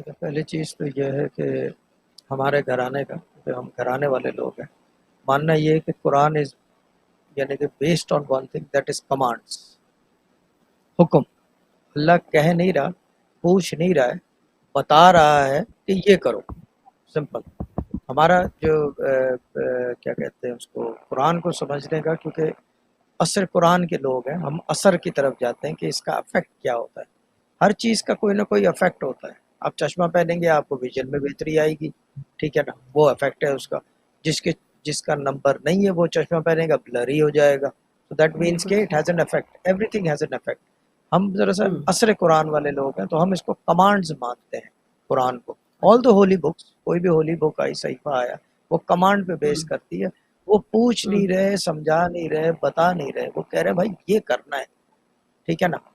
ٹھیک ہے، پہلی چیز تو یہ ہے کہ ہمارے گھرانے کا، کہ ہم گھرانے والے لوگ ہیں، ماننا یہ ہے کہ قرآن از یعنی کہ based on one thing that is commands, حکم۔ اللہ کہہ نہیں رہا، پوچھ نہیں رہا ہے، بتا رہا ہے کہ یہ کرو، سمپل۔ ہمارا جو کیا کہتے ہیں اس کو، قرآن کو سمجھنے کا، کیونکہ اثر قرآن کے لوگ ہیں، ہم اثر کی طرف جاتے ہیں کہ اس کا افیکٹ کیا ہوتا ہے۔ ہر چیز کا کوئی نہ کوئی افیکٹ ہوتا ہے۔ آپ چشمہ پہنیں گے، آپ کو ویژن میں بہتری آئے گی، ٹھیک ہے نا، وہ افیکٹ ہے اس کا۔ جس کا نمبر نہیں ہے وہ چشمہ پہنے گا، بلری ہو جائے گا، تو دیٹ مینس بالکل کہ اٹ صحیح۔ Has an effect, everything has an effect. ہم ذرا سا ہوں اثر قرآن والے لوگ ہیں، تو ہم اس کو کمانڈز مانتے ہیں قرآن کو۔ آل دا ہولی بکس، کوئی بھی ہولی بک آئی، صحیفہ آیا، وہ کمانڈ پہ بیس ہوں کرتی ہے۔ وہ پوچھ ہوں نہیں رہے، سمجھا نہیں رہے، بتا نہیں رہے، وہ کہہ رہے ہیں بھائی یہ کرنا ہے، ٹھیک ہے نا۔